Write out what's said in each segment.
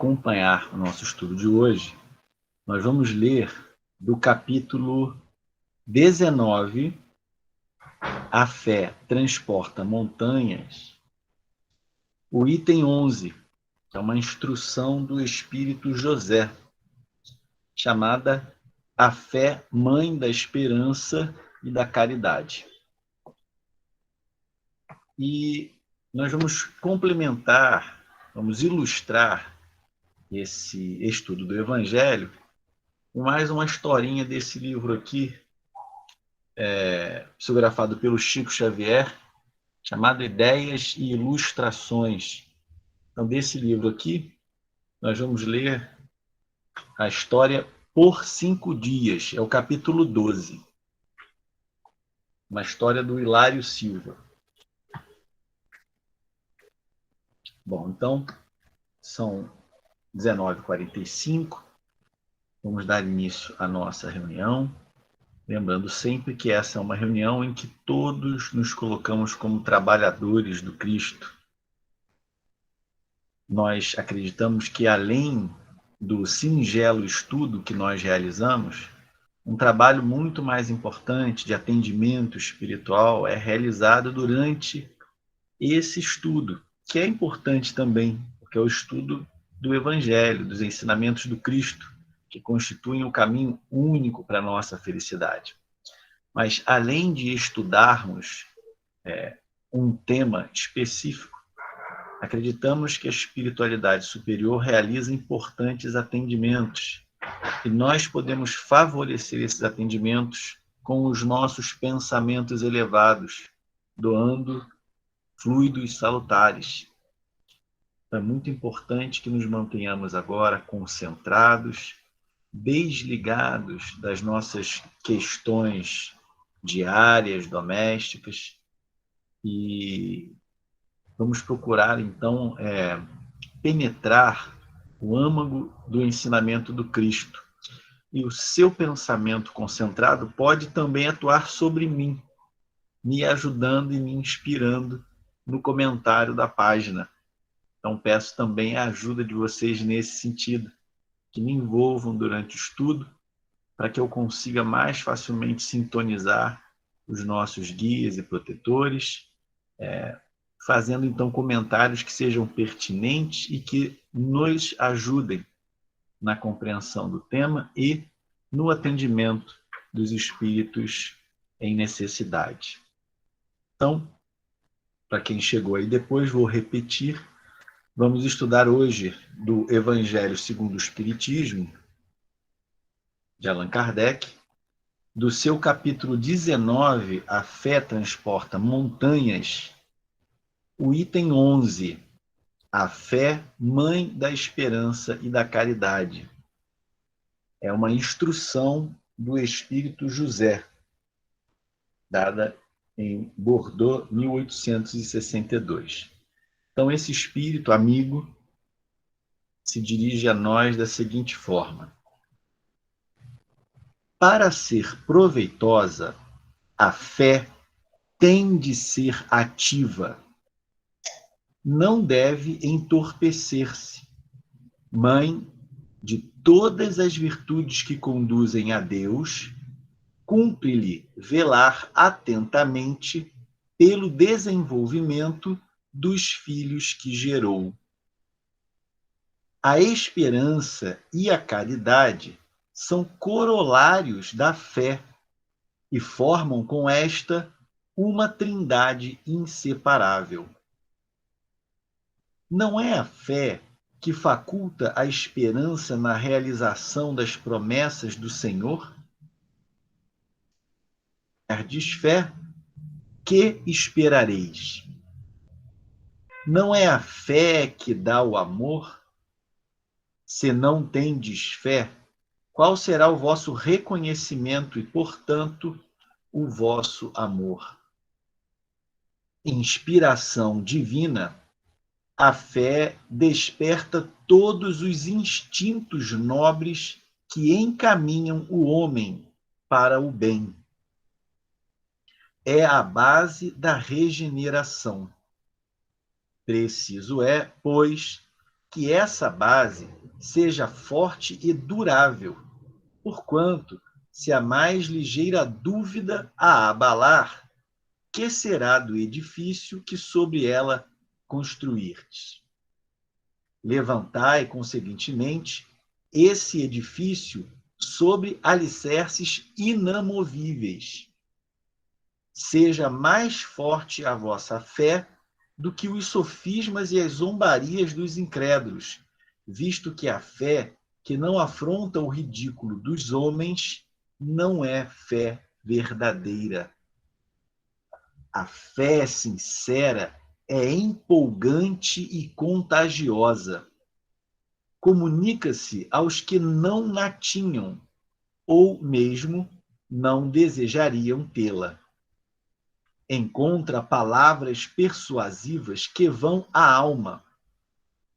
acompanhar o nosso estudo de hoje, nós vamos ler do capítulo 19, A Fé Transporta Montanhas, o item 11, que é uma instrução do Espírito José, chamada A Fé Mãe da Esperança e da Caridade. E nós vamos complementar, vamos ilustrar esse estudo do Evangelho com mais uma historinha desse livro aqui, psicografado pelo Chico Xavier, chamado Ideias e Ilustrações. Então, desse livro aqui, nós vamos ler a história Por 5 Dias, é o capítulo 12. Uma história do Hilário Silva. Bom, então, são 19h45, vamos dar início à nossa reunião, lembrando sempre que essa é uma reunião em que todos nos colocamos como trabalhadores do Cristo. Nós acreditamos que, além do singelo estudo que nós realizamos, um trabalho muito mais importante de atendimento espiritual é realizado durante esse estudo, que é importante também, porque é o estudo do Evangelho, dos ensinamentos do Cristo, que constituem o caminho único para a nossa felicidade. Mas, além de estudarmos um tema específico, acreditamos que a espiritualidade superior realiza importantes atendimentos e nós podemos favorecer esses atendimentos com os nossos pensamentos elevados, doando fluidos salutares. Então, é muito importante que nos mantenhamos agora concentrados, desligados das nossas questões diárias, domésticas, e vamos procurar, então, penetrar o âmago do ensinamento do Cristo. E o seu pensamento concentrado pode também atuar sobre mim, me ajudando e me inspirando no comentário da página. Então, peço também a ajuda de vocês nesse sentido, que me envolvam durante o estudo, para que eu consiga mais facilmente sintonizar os nossos guias e protetores, fazendo então comentários que sejam pertinentes e que nos ajudem na compreensão do tema e no atendimento dos espíritos em necessidade. Então, para quem chegou aí depois, vou repetir. Vamos estudar hoje do Evangelho segundo o Espiritismo, de Allan Kardec, do seu capítulo 19, A Fé Transporta Montanhas, o item 11, A Fé, Mãe da Esperança e da Caridade. É uma instrução do Espírito José, dada em Bordeaux, 1862. Então, esse espírito amigo se dirige a nós da seguinte forma: para ser proveitosa, a fé tem de ser ativa, não deve entorpecer-se. Mãe de todas as virtudes que conduzem a Deus, cumpre-lhe velar atentamente pelo desenvolvimento dos filhos que gerou. A esperança e a caridade são corolários da fé e formam com esta uma trindade inseparável. Não é a fé que faculta a esperança na realização das promessas do Senhor? Perdes fé, que esperareis? Não é a fé que dá o amor? Se não tendes fé, qual será o vosso reconhecimento e, portanto, o vosso amor? Inspiração divina, a fé desperta todos os instintos nobres que encaminham o homem para o bem. É a base da regeneração. Preciso é, pois, que essa base seja forte e durável, porquanto, se a mais ligeira dúvida a abalar, que será do edifício que sobre ela construirdes? Levantai, conseguintemente, esse edifício sobre alicerces inamovíveis. Seja mais forte a vossa fé do que os sofismas e as zombarias dos incrédulos, visto que a fé que não afronta o ridículo dos homens não é fé verdadeira. A fé sincera é empolgante e contagiosa. Comunica-se aos que não na tinham, ou mesmo não desejariam tê-la. Encontra palavras persuasivas que vão à alma,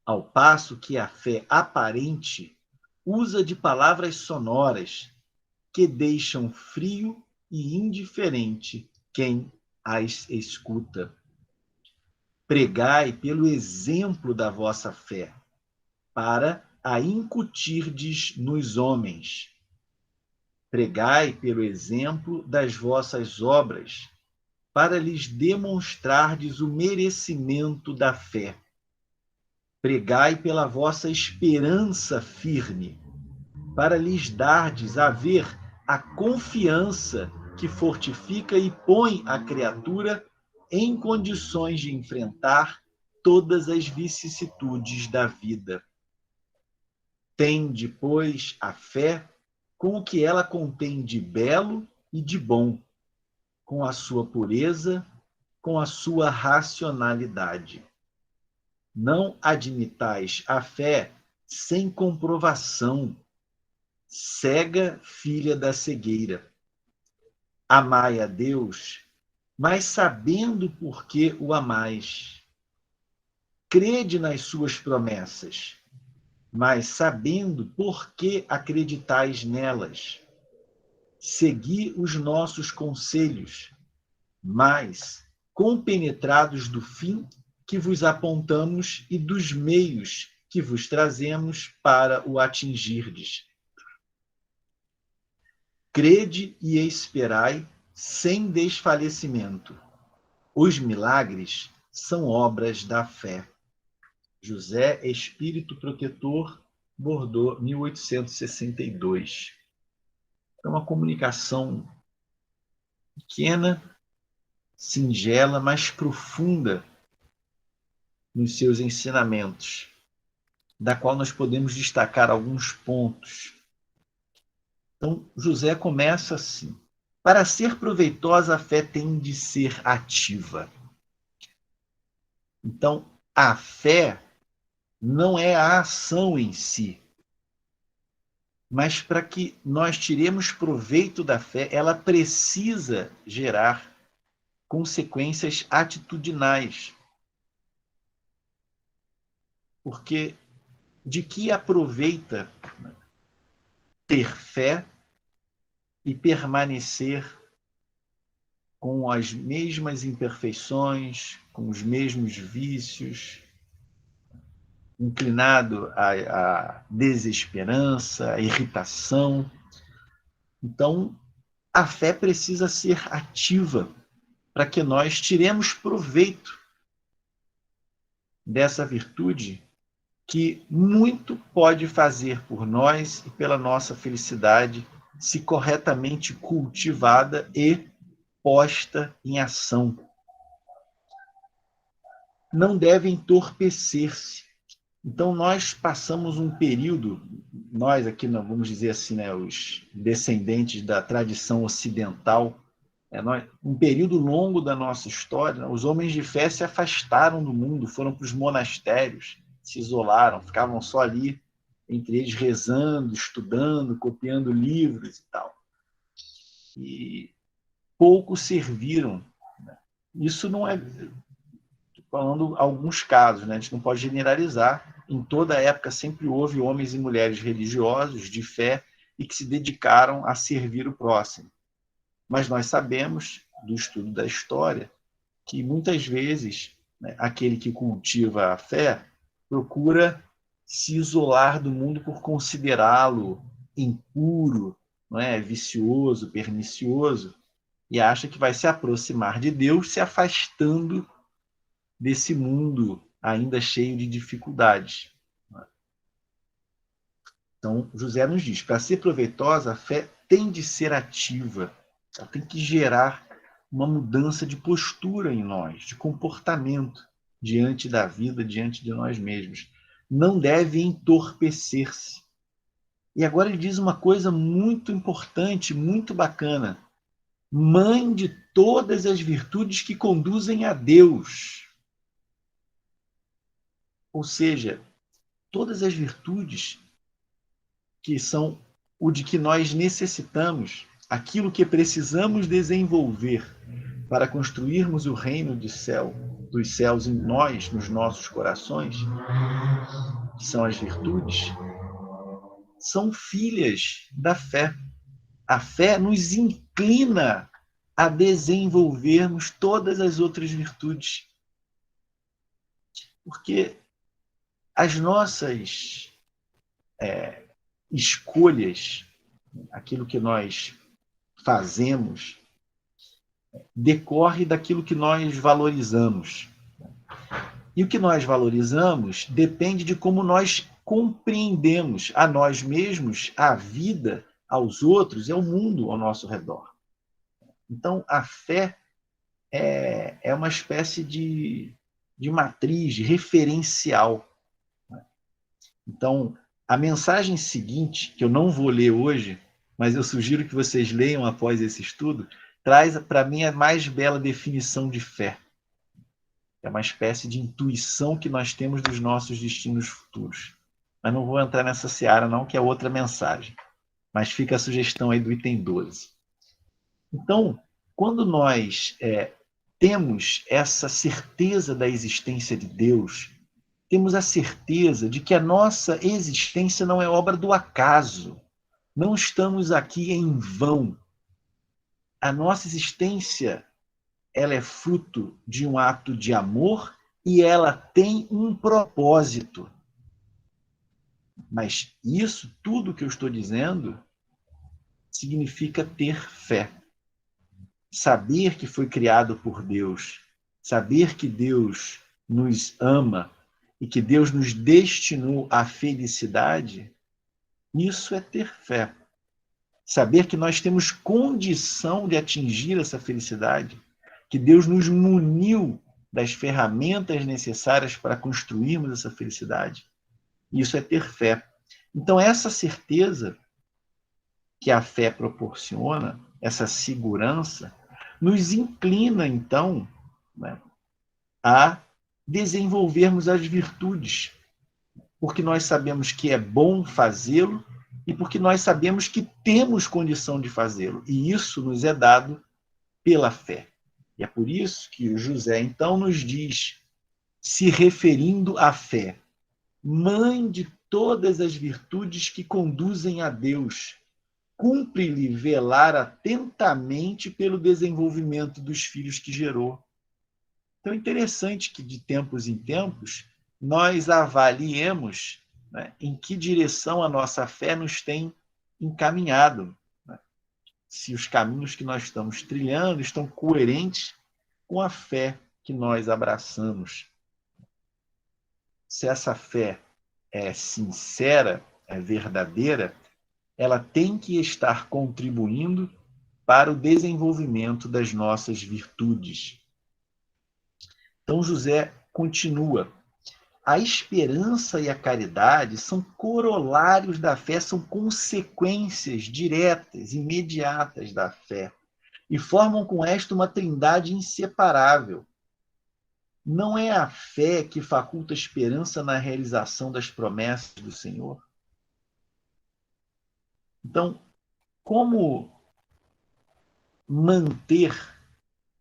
ao passo que a fé aparente usa de palavras sonoras que deixam frio e indiferente quem as escuta. Pregai pelo exemplo da vossa fé, para a incutirdes nos homens. Pregai pelo exemplo das vossas obras, para lhes demonstrardes o merecimento da fé. Pregai pela vossa esperança firme, para lhes dardes a ver a confiança que fortifica e põe a criatura em condições de enfrentar todas as vicissitudes da vida. Tende, pois, a fé com o que ela contém de belo e de bom, com a sua pureza, com a sua racionalidade. Não admitais a fé sem comprovação, cega filha da cegueira. Amai a Deus, mas sabendo por que o amais. Crede nas suas promessas, mas sabendo por que acreditais nelas. Segui os nossos conselhos, mas compenetrados do fim que vos apontamos e dos meios que vos trazemos para o atingirdes. Crede e esperai sem desfalecimento. Os milagres são obras da fé. José Espírito Protetor, Bordeaux, 1862. É uma comunicação pequena, singela, mas profunda nos seus ensinamentos, da qual nós podemos destacar alguns pontos. Então, José começa assim: para ser proveitosa, a fé tem de ser ativa. Então, a fé não é a ação em si, mas para que nós tiremos proveito da fé, ela precisa gerar consequências atitudinais. Porque de que aproveita ter fé e permanecer com as mesmas imperfeições, com os mesmos vícios, inclinado à desesperança, à irritação? Então, a fé precisa ser ativa para que nós tiremos proveito dessa virtude que muito pode fazer por nós e pela nossa felicidade, se corretamente cultivada e posta em ação. Não deve entorpecer-se. Então, nós passamos um período, nós aqui, vamos dizer assim, né, os descendentes da tradição ocidental, um período longo da nossa história, os homens de fé se afastaram do mundo, foram para os monastérios, se isolaram, ficavam só ali, entre eles, rezando, estudando, copiando livros e tal. E pouco serviram. Isso não é... falando alguns casos, né? A gente não pode generalizar. Em toda a época sempre houve homens e mulheres religiosos, de fé, e que se dedicaram a servir o próximo. Mas nós sabemos, do estudo da história, que muitas vezes, né, aquele que cultiva a fé procura se isolar do mundo por considerá-lo impuro, não é? Vicioso, pernicioso, e acha que vai se aproximar de Deus se afastando desse mundo ainda cheio de dificuldades. Então, José nos diz, para ser proveitosa, a fé tem de ser ativa, ela tem que gerar uma mudança de postura em nós, de comportamento diante da vida, diante de nós mesmos. Não deve entorpecer-se. E agora ele diz uma coisa muito importante, muito bacana. Mãe de todas as virtudes que conduzem a Deus. Ou seja, todas as virtudes que são o de que nós necessitamos, aquilo que precisamos desenvolver para construirmos o reino dos céus em nós, nos nossos corações, que são as virtudes, são filhas da fé. A fé nos inclina a desenvolvermos todas as outras virtudes. Porque as nossas escolhas, aquilo que nós fazemos, decorre daquilo que nós valorizamos. E o que nós valorizamos depende de como nós compreendemos a nós mesmos, a vida, aos outros e ao mundo ao nosso redor. Então, a fé é uma espécie de matriz, de referencial. Então, a mensagem seguinte, que eu não vou ler hoje, mas eu sugiro que vocês leiam após esse estudo, traz para mim a mais bela definição de fé. É uma espécie de intuição que nós temos dos nossos destinos futuros. Mas não vou entrar nessa seara não, que é outra mensagem. Mas fica a sugestão aí do item 12. Então, quando nós temos essa certeza da existência de Deus, temos a certeza de que a nossa existência não é obra do acaso. Não estamos aqui em vão. A nossa existência, ela é fruto de um ato de amor e ela tem um propósito. Mas isso, tudo que eu estou dizendo, significa ter fé. Saber que foi criado por Deus, saber que Deus nos ama e que Deus nos destinou à felicidade, isso é ter fé. Saber que nós temos condição de atingir essa felicidade, que Deus nos muniu das ferramentas necessárias para construirmos essa felicidade. Isso é ter fé. Então, essa certeza que a fé proporciona, essa segurança, nos inclina, então, né, a desenvolvermos as virtudes, porque nós sabemos que é bom fazê-lo e porque nós sabemos que temos condição de fazê-lo. E isso nos é dado pela fé. E é por isso que José, então, nos diz, se referindo à fé, mãe de todas as virtudes que conduzem a Deus, cumpre-lhe velar atentamente pelo desenvolvimento dos filhos que gerou. Então é interessante que, de tempos em tempos, nós avaliemos, né, em que direção a nossa fé nos tem encaminhado. Né? Se os caminhos que nós estamos trilhando estão coerentes com a fé que nós abraçamos. Se essa fé é sincera, é verdadeira, ela tem que estar contribuindo para o desenvolvimento das nossas virtudes. Então, José continua. A esperança e a caridade são corolários da fé, são consequências diretas, imediatas da fé, e formam com esta uma trindade inseparável. Não é a fé que faculta esperança na realização das promessas do Senhor? Então, como manter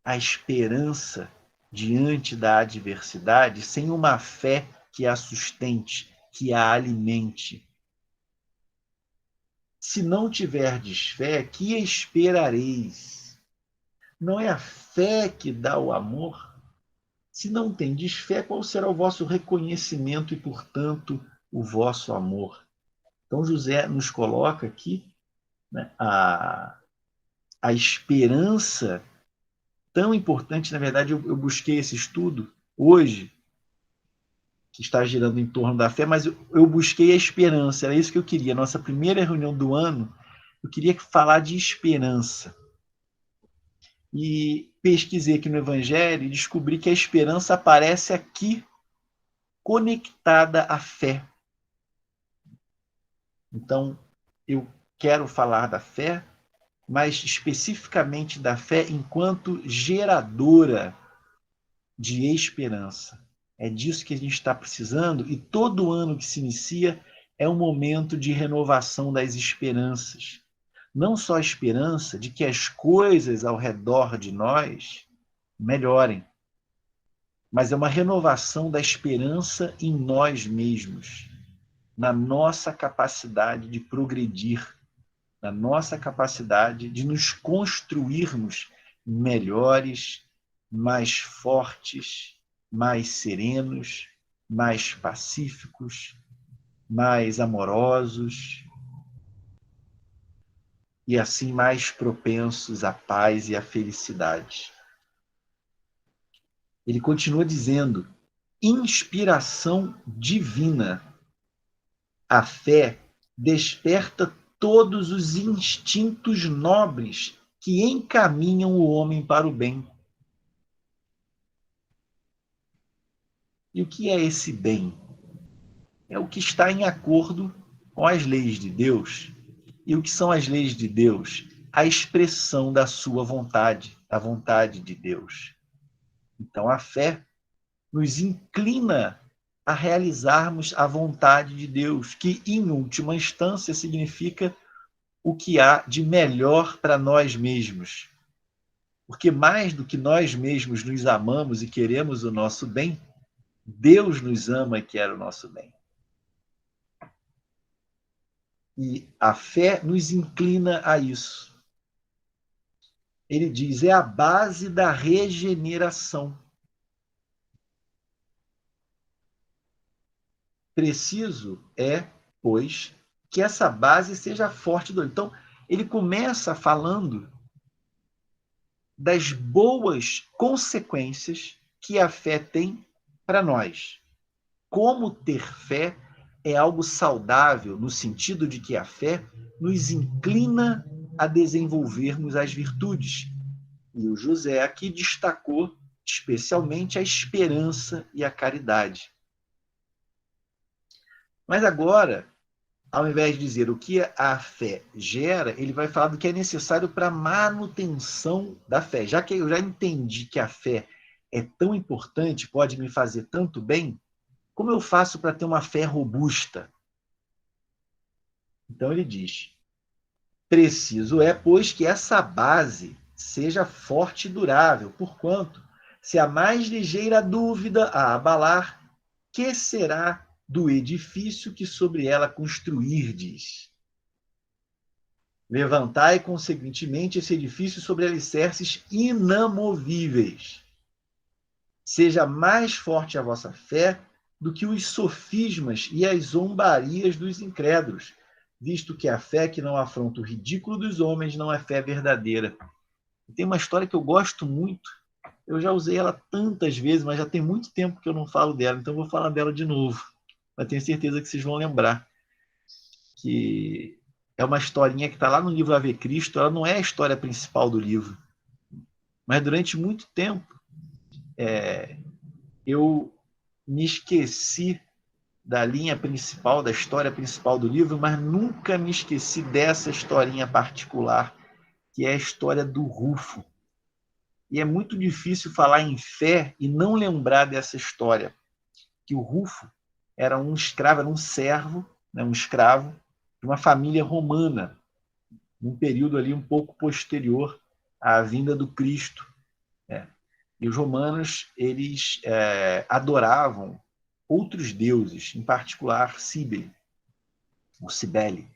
a esperança diante da adversidade sem uma fé que a sustente, que a alimente? Se não tiverdes fé, que esperareis? Não é a fé que dá o amor? Se não tendes fé, qual será o vosso reconhecimento e, portanto, o vosso amor. Então, José nos coloca aqui, né, a esperança tão importante. Na verdade, eu busquei esse estudo hoje, que está girando em torno da fé, mas eu busquei a esperança, era isso que eu queria. Nossa primeira reunião do ano, eu queria falar de esperança. E pesquisei aqui no Evangelho e descobri que a esperança aparece aqui, conectada à fé. Então, eu quero falar da fé, mas especificamente da fé enquanto geradora de esperança. É disso que a gente está precisando, e todo ano que se inicia é um momento de renovação das esperanças. Não só a esperança de que as coisas ao redor de nós melhorem, mas é uma renovação da esperança em nós mesmos, na nossa capacidade de progredir, na nossa capacidade de nos construirmos melhores, mais fortes, mais serenos, mais pacíficos, mais amorosos e assim mais propensos à paz e à felicidade. Ele continua dizendo: inspiração divina. A fé desperta todos os instintos nobres que encaminham o homem para o bem. E o que é esse bem? É o que está em acordo com as leis de Deus. E o que são as leis de Deus? A expressão da sua vontade, da vontade de Deus. Então, a fé nos inclina a realizarmos a vontade de Deus, que, em última instância, significa o que há de melhor para nós mesmos. Porque mais do que nós mesmos nos amamos e queremos o nosso bem, Deus nos ama e quer o nosso bem. E a fé nos inclina a isso. Ele diz, é a base da regeneração. Preciso é, pois, que essa base seja forte. Então, ele começa falando das boas consequências que a fé tem para nós. Como ter fé é algo saudável, no sentido de que a fé nos inclina a desenvolvermos as virtudes. E o José aqui destacou especialmente a esperança e a caridade. Mas agora, ao invés de dizer o que a fé gera, ele vai falar do que é necessário para a manutenção da fé. Já que eu já entendi que a fé é tão importante, pode me fazer tanto bem, como eu faço para ter uma fé robusta? Então ele diz, preciso é, pois, que essa base seja forte e durável, porquanto, se a mais ligeira dúvida a abalar, que será do edifício que sobre ela construirdes? Levantai, consequentemente, esse edifício sobre alicerces inamovíveis. Seja mais forte a vossa fé do que os sofismas e as zombarias dos incrédulos, visto que a fé que não afronta o ridículo dos homens não é fé verdadeira. Tem uma história que eu gosto muito, eu já usei ela tantas vezes, mas já tem muito tempo que eu não falo dela, então vou falar dela de novo, mas tenho certeza que vocês vão lembrar, que é uma historinha que está lá no livro Ave Cristo. Ela não é a história principal do livro, mas durante muito tempo eu me esqueci da linha principal, da história principal do livro, mas nunca me esqueci dessa historinha particular, que é a história do Rufo. E é muito difícil falar em fé e não lembrar dessa história, que o Rufo era um escravo, era um servo, né, um escravo de uma família romana, num período ali um pouco posterior à vinda do Cristo. Né? E os romanos, eles adoravam outros deuses, em particular Cíbele, ou Cibele,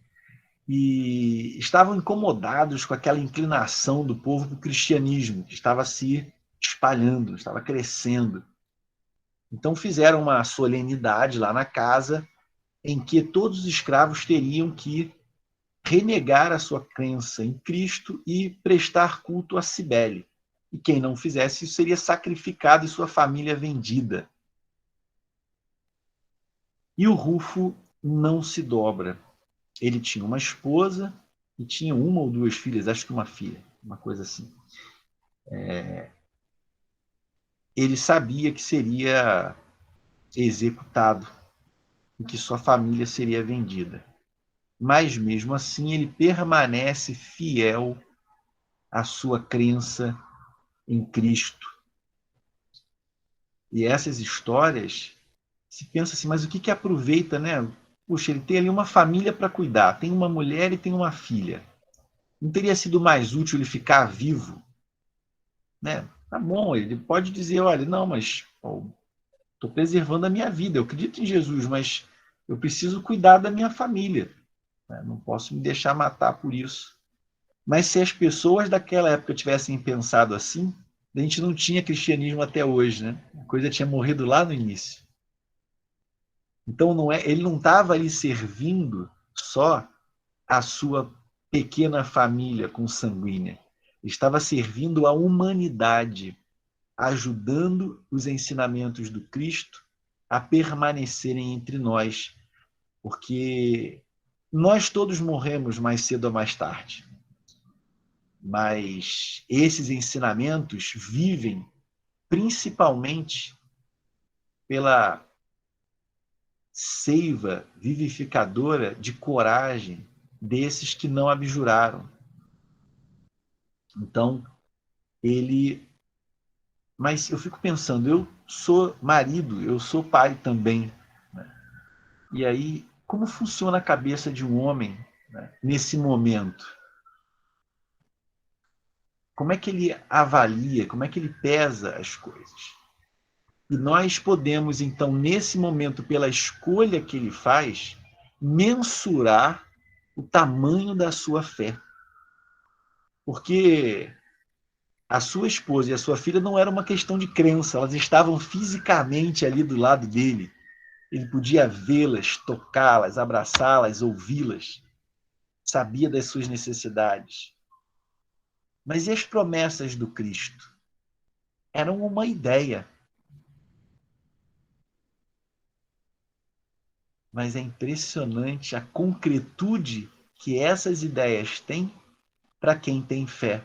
e estavam incomodados com aquela inclinação do povo para o cristianismo, que estava se espalhando, estava crescendo. Então fizeram uma solenidade lá na casa, em que todos os escravos teriam que renegar a sua crença em Cristo e prestar culto a Cibele. E quem não fizesse isso seria sacrificado e sua família vendida. E o Rufo não se dobra. Ele tinha uma esposa e tinha uma ou duas filhas, acho que uma filha, uma coisa assim. Ele sabia que seria executado e que sua família seria vendida. Mas, mesmo assim, ele permanece fiel à sua crença em Cristo. E essas histórias, se pensa assim, mas o que aproveita, né? Puxa, ele tem ali uma família para cuidar, tem uma mulher e tem uma filha. Não teria sido mais útil ele ficar vivo? Né? Tá bom, ele pode dizer, olha, não, mas estou preservando a minha vida, eu acredito em Jesus, mas eu preciso cuidar da minha família. Né? Não posso me deixar matar por isso. Mas se as pessoas daquela época tivessem pensado assim, a gente não tinha cristianismo até hoje, né? A coisa tinha morrido lá no início. Então ele não estava ali servindo só a sua pequena família consanguínea. Ele estava servindo a humanidade, ajudando os ensinamentos do Cristo a permanecerem entre nós, porque nós todos morremos mais cedo ou mais tarde. Mas esses ensinamentos vivem principalmente pela seiva vivificadora de coragem desses que não abjuraram. Então, ele... Mas eu fico pensando, eu sou marido, eu sou pai também. Né? E aí, como funciona a cabeça de um homem, né, nesse momento? Como é que ele avalia, como é que ele pesa as coisas? E nós podemos, então, nesse momento, pela escolha que ele faz, mensurar o tamanho da sua fé. Porque a sua esposa e a sua filha não era uma questão de crença, elas estavam fisicamente ali do lado dele. Ele podia vê-las, tocá-las, abraçá-las, ouvi-las, sabia das suas necessidades. Mas e as promessas do Cristo? Eram uma ideia. Mas é impressionante a concretude que essas ideias têm para quem tem fé.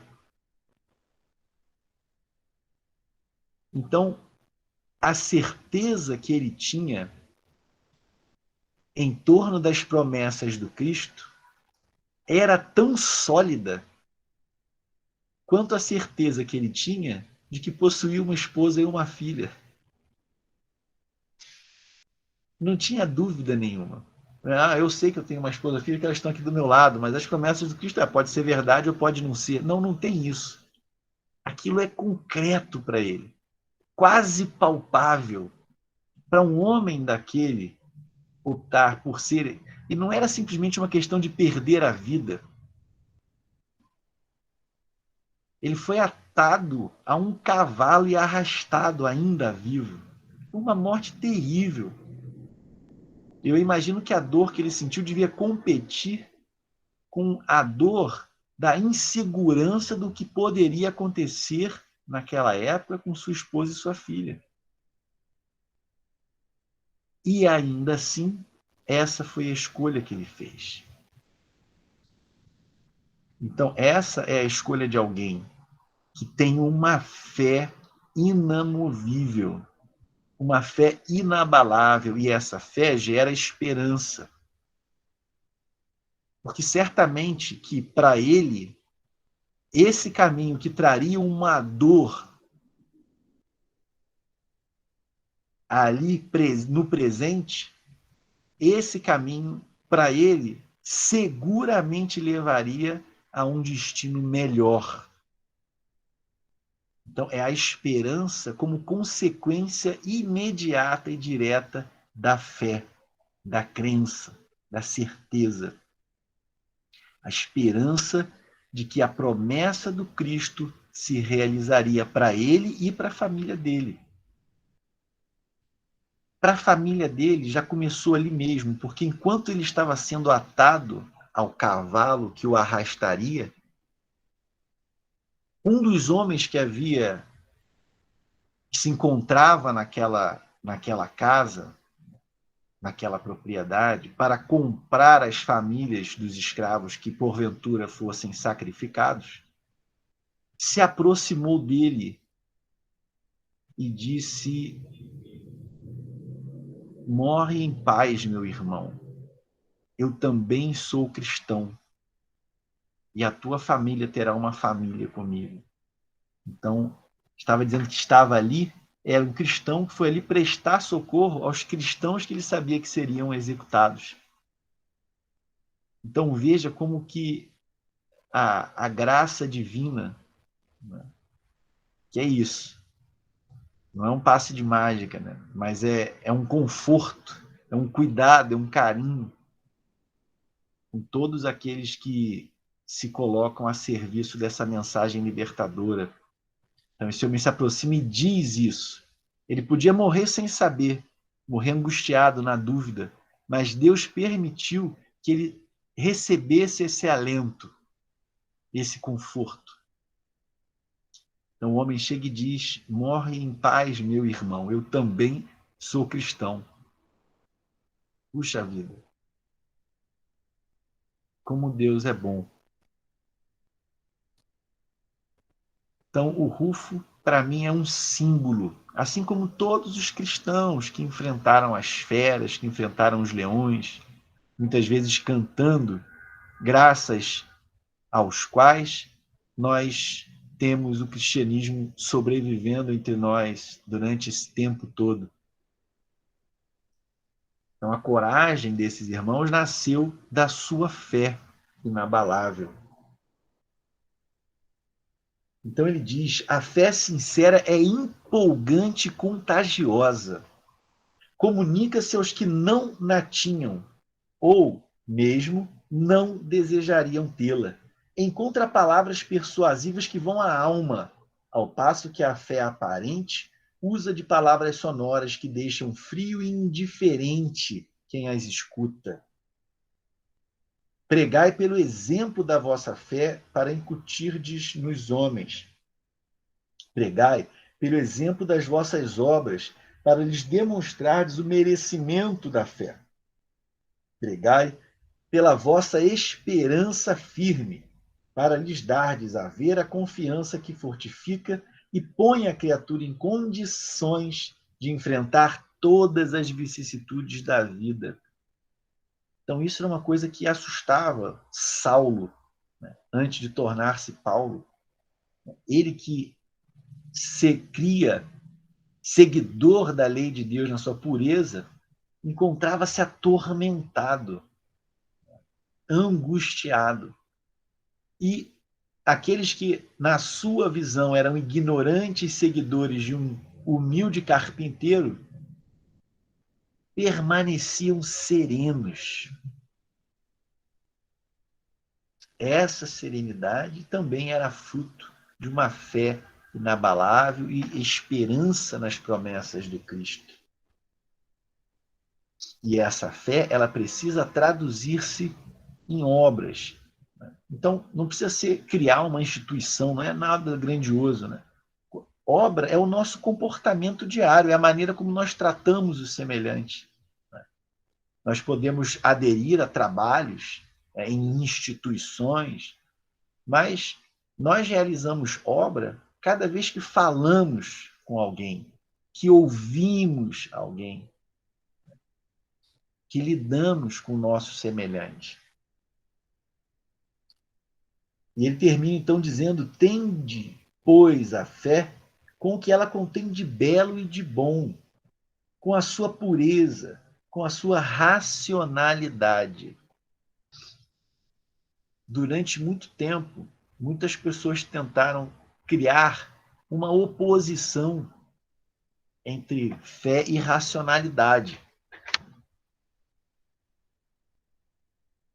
Então, a certeza que ele tinha em torno das promessas do Cristo era tão sólida quanto a certeza que ele tinha de que possuía uma esposa e uma filha. Não tinha dúvida nenhuma. Eu sei que eu tenho uma esposa e filha que elas estão aqui do meu lado, mas as promessas do Cristo pode ser verdade ou pode não ser. Não, não tem isso. Aquilo é concreto para ele, quase palpável. Para um homem daquele optar por ser... E não era simplesmente uma questão de perder a vida. Ele foi atado a um cavalo e arrastado ainda vivo. Uma morte terrível. Eu imagino que a dor que ele sentiu devia competir com a dor da insegurança do que poderia acontecer naquela época com sua esposa e sua filha. E ainda assim, essa foi a escolha que ele fez. Então, essa é a escolha de alguém que tem uma fé inamovível, uma fé inabalável, e essa fé gera esperança. Porque certamente que para ele, esse caminho que traria uma dor ali no presente, esse caminho para ele seguramente levaria a um destino melhor. Então, é a esperança como consequência imediata e direta da fé, da crença, da certeza. A esperança de que a promessa do Cristo se realizaria para ele e para a família dele. para a família dele já começou ali mesmo, porque enquanto ele estava sendo atado ao cavalo que o arrastaria, um dos homens que se encontrava naquela casa, naquela propriedade, para comprar as famílias dos escravos que porventura fossem sacrificados, se aproximou dele e disse: morre em paz, meu irmão. Eu também sou cristão e a tua família terá uma família comigo. Então, estava dizendo que estava ali, era um cristão que foi ali prestar socorro aos cristãos que ele sabia que seriam executados. Então, veja como que a graça divina, né, que é isso, não é um passe de mágica, né, mas é um conforto, é um cuidado, é um carinho com todos aqueles que se colocam a serviço dessa mensagem libertadora. Então, esse homem se aproxima e diz isso. Ele podia morrer sem saber, morrer angustiado, na dúvida, mas Deus permitiu que ele recebesse esse alento, esse conforto. Então o homem chega e diz: morre em paz, meu irmão, eu também sou cristão. Puxa vida, como Deus é bom. Então o Rufo, para mim, é um símbolo, assim como todos os cristãos que enfrentaram as feras, que enfrentaram os leões, muitas vezes cantando, graças aos quais nós temos o cristianismo sobrevivendo entre nós durante esse tempo todo. Então, a coragem desses irmãos nasceu da sua fé inabalável. Então, ele diz: a fé sincera é empolgante e contagiosa. Comunica-se aos que não na tinham, ou mesmo não desejariam tê-la. Encontra palavras persuasivas que vão à alma, ao passo que a fé aparente usa de palavras sonoras que deixam frio e indiferente quem as escuta. Pregai pelo exemplo da vossa fé para incutirdes nos homens. Pregai pelo exemplo das vossas obras para lhes demonstrardes o merecimento da fé. Pregai pela vossa esperança firme, para lhes dardes a ver a confiança que fortifica e põe a criatura em condições de enfrentar todas as vicissitudes da vida. Então, isso era uma coisa que assustava Saulo, né, antes de tornar-se Paulo. Ele que se cria seguidor da lei de Deus na sua pureza, encontrava-se atormentado, angustiado. E aqueles que, na sua visão, eram ignorantes seguidores de um humilde carpinteiro, permaneciam serenos. Essa serenidade também era fruto de uma fé inabalável e esperança nas promessas do Cristo. E essa fé, ela precisa traduzir-se em obras. Então, não precisa criar uma instituição, não é nada grandioso, né? Obra é o nosso comportamento diário, é a maneira como nós tratamos o semelhante. Nós podemos aderir a trabalhos, em instituições, mas nós realizamos obra cada vez que falamos com alguém, que ouvimos alguém, que lidamos com o nosso semelhante. E ele termina então dizendo: tende, pois, a fé com o que ela contém de belo e de bom, com a sua pureza, com a sua racionalidade. Durante muito tempo, muitas pessoas tentaram criar uma oposição entre fé e racionalidade.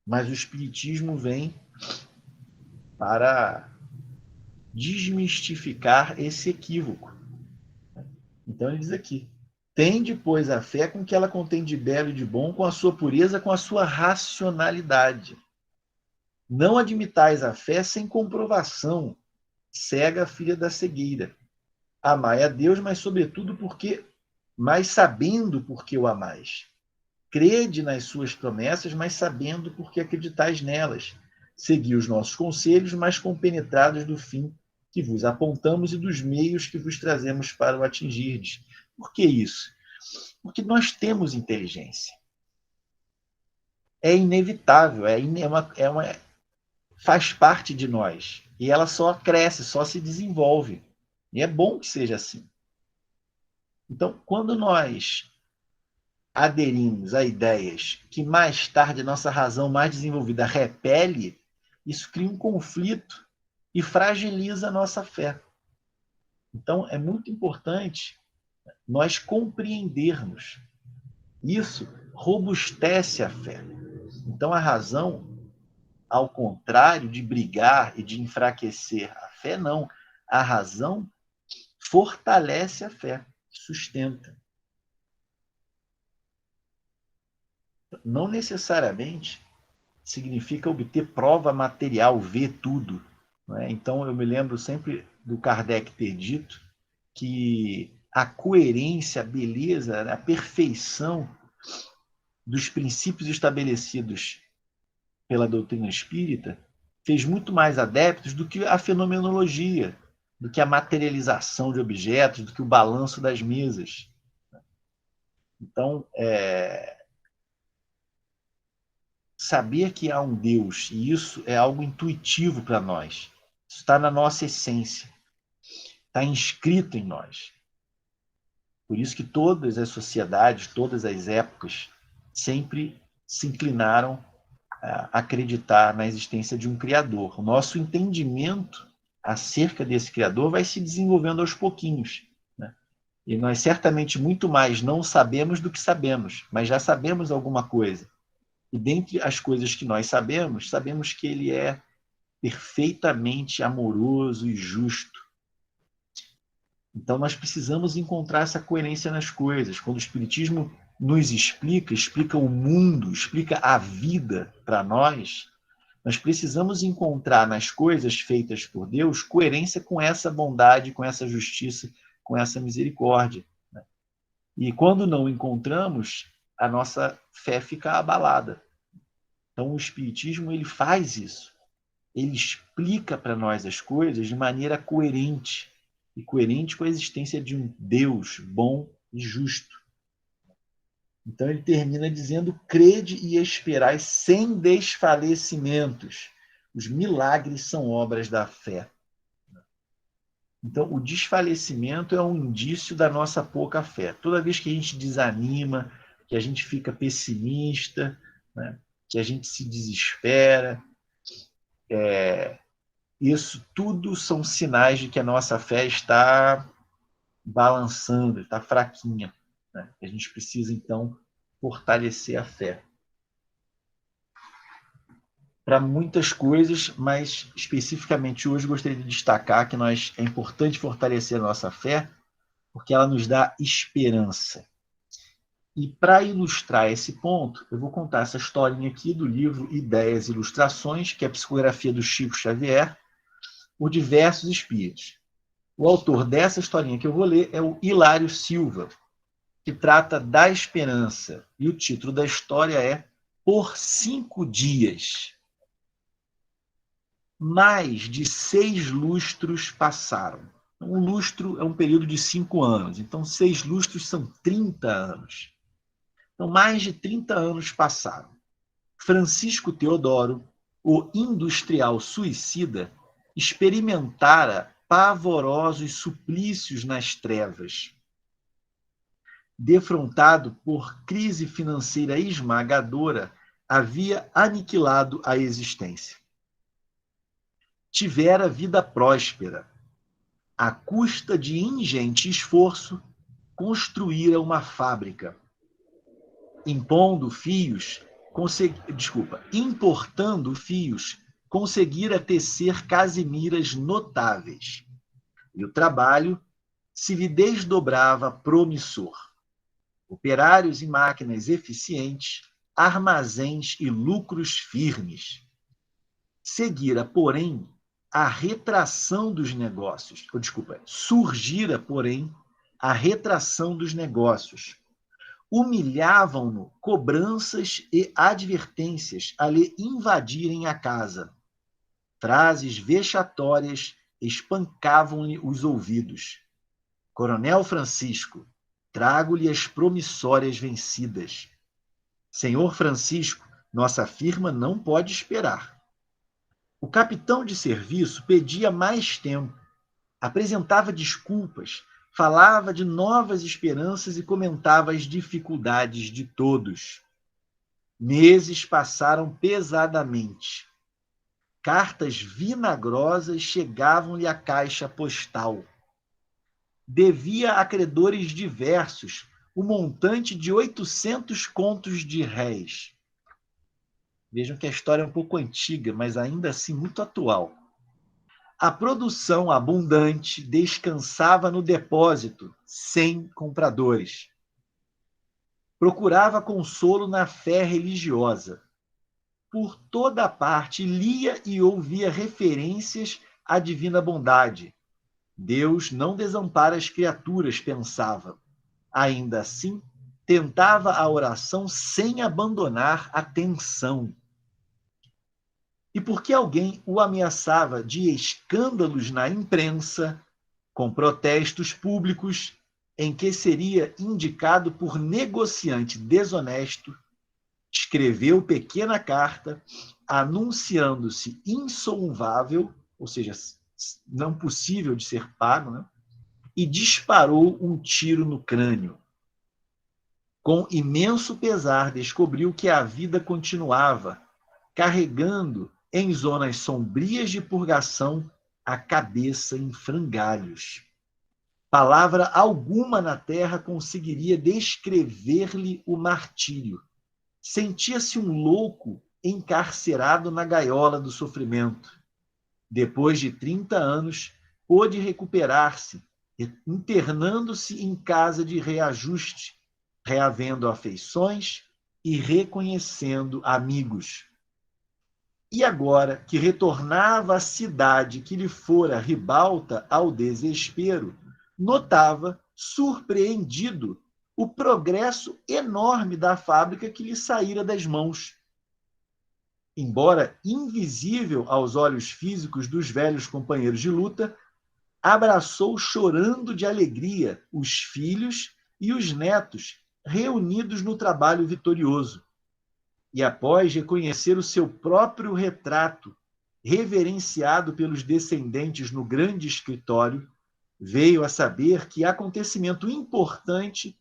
Mas o Espiritismo vem para desmistificar esse equívoco. Então ele diz aqui: Tende, pois, a fé com o que ela contém de belo e de bom, com a sua pureza, com a sua racionalidade. Não admitais a fé sem comprovação, cega a filha da cegueira. Amai a Deus, mas sobretudo mas sabendo porque o amais. Crede nas suas promessas, mas sabendo porque acreditais nelas. Segui os nossos conselhos, mas compenetrados do fim que vos apontamos e dos meios que vos trazemos para o atingirdes. Por que isso? Porque nós temos inteligência. É inevitável, faz parte de nós. E ela só cresce, só se desenvolve. E é bom que seja assim. Então, quando nós aderimos a ideias que mais tarde a nossa razão mais desenvolvida repele, isso cria um conflito e fragiliza a nossa fé. Então, é muito importante nós compreendermos. Isso robustece a fé. Então, a razão, ao contrário de brigar e de enfraquecer a fé, não. A razão fortalece a fé, sustenta. Não necessariamente significa obter prova material, ver tudo. Não é? Então, eu me lembro sempre do Kardec ter dito que a coerência, a beleza, a perfeição dos princípios estabelecidos pela doutrina espírita fez muito mais adeptos do que a fenomenologia, do que a materialização de objetos, do que o balanço das mesas. Então, saber que há um Deus, e isso é algo intuitivo para nós, isso está na nossa essência, está inscrito em nós. Por isso que todas as sociedades, todas as épocas, sempre se inclinaram a acreditar na existência de um Criador. O nosso entendimento acerca desse Criador vai se desenvolvendo aos pouquinhos, né? E nós certamente muito mais não sabemos do que sabemos, mas já sabemos alguma coisa. E dentre as coisas que nós sabemos, sabemos que ele é perfeitamente amoroso e justo. Então nós precisamos encontrar essa coerência nas coisas. Quando o Espiritismo nos explica o mundo, explica a vida para nós, nós precisamos encontrar nas coisas feitas por Deus coerência com essa bondade, com essa justiça, com essa misericórdia. E quando não encontramos, a nossa fé fica abalada. Então o Espiritismo ele faz isso. Ele explica para nós as coisas de maneira coerente, e coerente com a existência de um Deus bom e justo. Então ele termina dizendo: crede e esperai sem desfalecimentos. Os milagres são obras da fé. Então o desfalecimento é um indício da nossa pouca fé. Toda vez que a gente desanima, que a gente fica pessimista, né, que a gente se desespera, isso tudo são sinais de que a nossa fé está balançando, está fraquinha, né? A gente precisa, então, fortalecer a fé. Para muitas coisas, mas especificamente hoje gostaria de destacar que é importante fortalecer a nossa fé, porque ela nos dá esperança. E para ilustrar esse ponto, eu vou contar essa historinha aqui do livro Ideias e Ilustrações, que é a psicografia do Chico Xavier, por diversos espíritos. O autor dessa historinha que eu vou ler é o Hilário Silva, que trata da esperança. E o título da história é Por 5 Dias. Mais de 6 lustros passaram. Um lustro é um período de 5 anos. Então, 6 lustros são 30 anos. Então, mais de 30 anos passaram. Francisco Teodoro, o industrial suicida, experimentara pavorosos suplícios nas trevas. Defrontado por crise financeira esmagadora, havia aniquilado a existência. Tivera vida próspera. À custa de ingente esforço, construíra uma fábrica. Importando fios, conseguira tecer casimiras notáveis. E o trabalho se lhe desdobrava promissor. operários e máquinas eficientes, armazéns e lucros firmes. Seguira, porém, a retração dos negócios. Surgira, porém, a retração dos negócios. Humilhavam-no cobranças e advertências a lhe invadirem a casa. Frases vexatórias espancavam-lhe os ouvidos. Coronel Francisco, trago-lhe as promissórias vencidas. Senhor Francisco, nossa firma não pode esperar. O capitão de serviço pedia mais tempo, apresentava desculpas, falava de novas esperanças e comentava as dificuldades de todos. Meses passaram pesadamente. Cartas vinagrosas chegavam-lhe à caixa postal. Devia a credores diversos o montante de 800 contos de réis. Vejam que a história é um pouco antiga, mas ainda assim muito atual. A produção abundante descansava no depósito, sem compradores. Procurava consolo na fé religiosa. Por toda parte lia e ouvia referências à divina bondade. Deus não desampara as criaturas, pensava. Ainda assim, tentava a oração sem abandonar a tensão. E porque alguém o ameaçava de escândalos na imprensa, com protestos públicos, em que seria indicado por negociante desonesto, escreveu pequena carta anunciando-se insolvável, ou seja, não possível de ser pago, né? E disparou um tiro no crânio. Com imenso pesar, descobriu que a vida continuava, carregando em zonas sombrias de purgação a cabeça em frangalhos. Palavra alguma na terra conseguiria descrever-lhe o martírio. Sentia-se um louco encarcerado na gaiola do sofrimento. Depois de 30 anos, pôde recuperar-se, internando-se em casa de reajuste, reavendo afeições e reconhecendo amigos. E agora que retornava à cidade que lhe fora ribalta ao desespero, notava, surpreendido, o progresso enorme da fábrica que lhe saíra das mãos. Embora invisível aos olhos físicos dos velhos companheiros de luta, abraçou chorando de alegria os filhos e os netos reunidos no trabalho vitorioso. E após reconhecer o seu próprio retrato, reverenciado pelos descendentes no grande escritório, veio a saber que acontecimento importante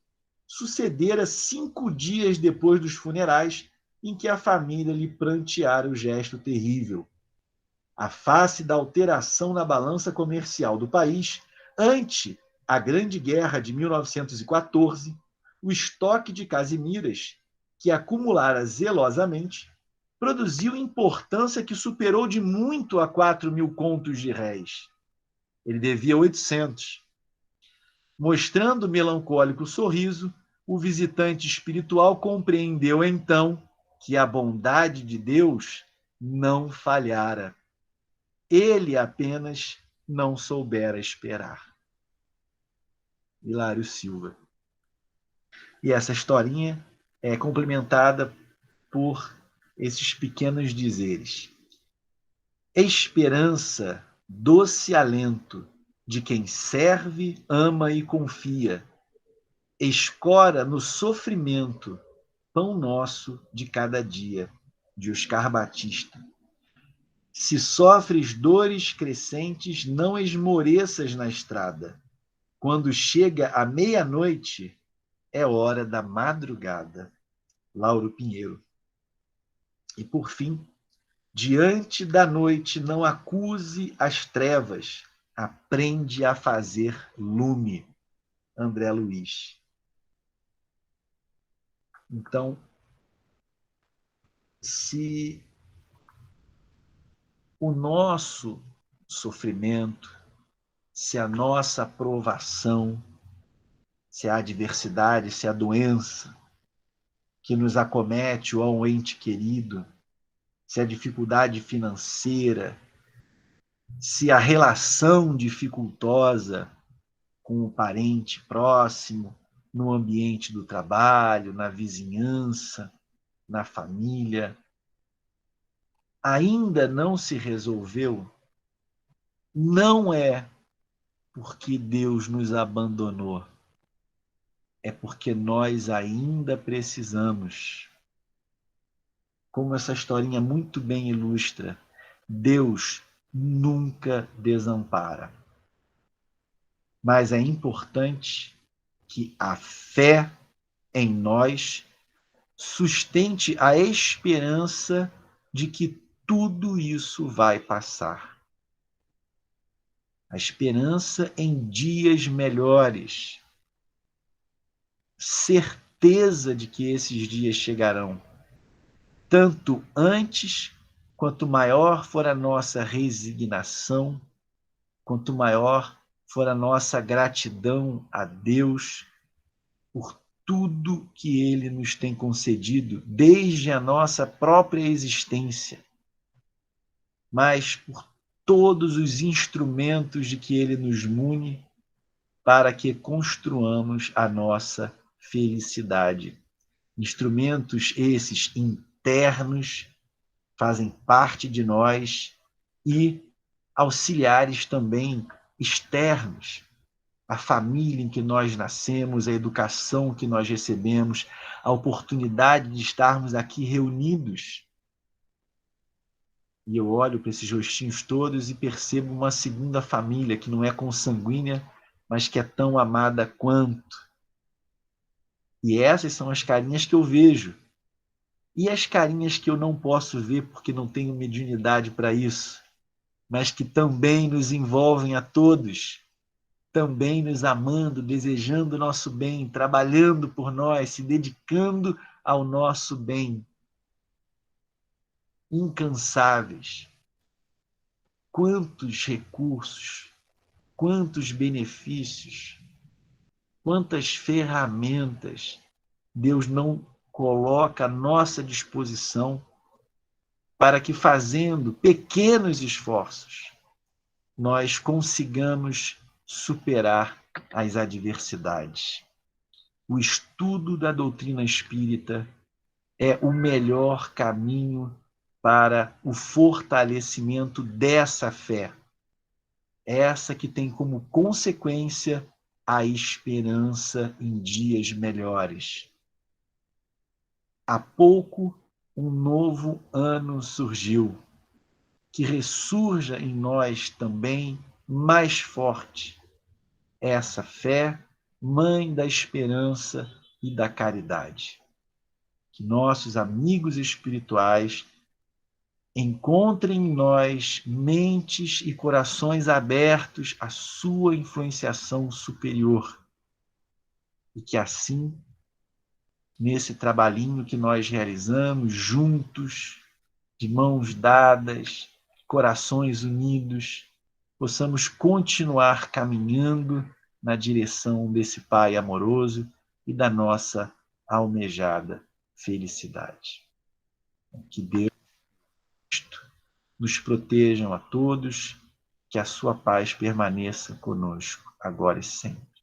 sucedera 5 dias depois dos funerais, em que a família lhe pranteara o gesto terrível. A face da alteração na balança comercial do país, ante a Grande Guerra de 1914, o estoque de casimiras, que acumulara zelosamente, produziu importância que superou de muito a 4.000 contos de réis. Ele devia 800. Mostrando melancólico sorriso, o visitante espiritual compreendeu então que a bondade de Deus não falhara. Ele apenas não soubera esperar. Hilário Silva. E essa historinha é complementada por esses pequenos dizeres. Esperança, doce alento de quem serve, ama e confia. Escora no sofrimento, pão nosso de cada dia, de Oscar Batista. Se sofres dores crescentes, não esmoreças na estrada. Quando chega a meia-noite, é hora da madrugada. Lauro Pinheiro. E, por fim, diante da noite não acuse as trevas, aprende a fazer lume. André Luiz. Então, se o nosso sofrimento, se a nossa provação, se é a adversidade, se é a doença que nos acomete ou a um ente querido, se é a dificuldade financeira, se a relação dificultosa com o parente próximo, no ambiente do trabalho, na vizinhança, na família, ainda não se resolveu, não é porque Deus nos abandonou, é porque nós ainda precisamos. Como essa historinha muito bem ilustra, Deus nunca desampara. Mas é importante que a fé em nós sustente a esperança de que tudo isso vai passar. A esperança em dias melhores. Certeza de que esses dias chegarão. Tanto antes, quanto maior for a nossa resignação, quanto maior for a nossa gratidão a Deus por tudo que Ele nos tem concedido, desde a nossa própria existência, mas por todos os instrumentos de que Ele nos mune para que construamos a nossa felicidade. Instrumentos esses internos fazem parte de nós e auxiliares também externos, a família em que nós nascemos, a educação que nós recebemos, a oportunidade de estarmos aqui reunidos. E eu olho para esses rostinhos todos e percebo uma segunda família que não é consanguínea, mas que é tão amada quanto. E essas são as carinhas que eu vejo. E as carinhas que eu não posso ver porque não tenho mediunidade para isso, mas que também nos envolvem a todos, também nos amando, desejando o nosso bem, trabalhando por nós, se dedicando ao nosso bem. Incansáveis. Quantos recursos, quantos benefícios, quantas ferramentas Deus não coloca à nossa disposição para que, fazendo pequenos esforços, nós consigamos superar as adversidades. O estudo da doutrina espírita é o melhor caminho para o fortalecimento dessa fé. Essa que tem como consequência a esperança em dias melhores. Há pouco, um novo ano surgiu, que ressurja em nós também mais forte essa fé, mãe da esperança e da caridade. Que nossos amigos espirituais encontrem em nós mentes e corações abertos à sua influenciação superior. E que assim, nesse trabalhinho que nós realizamos juntos, de mãos dadas, corações unidos, possamos continuar caminhando na direção desse Pai amoroso e da nossa almejada felicidade. Que Deus nos protejam a todos, que a sua paz permaneça conosco, agora e sempre.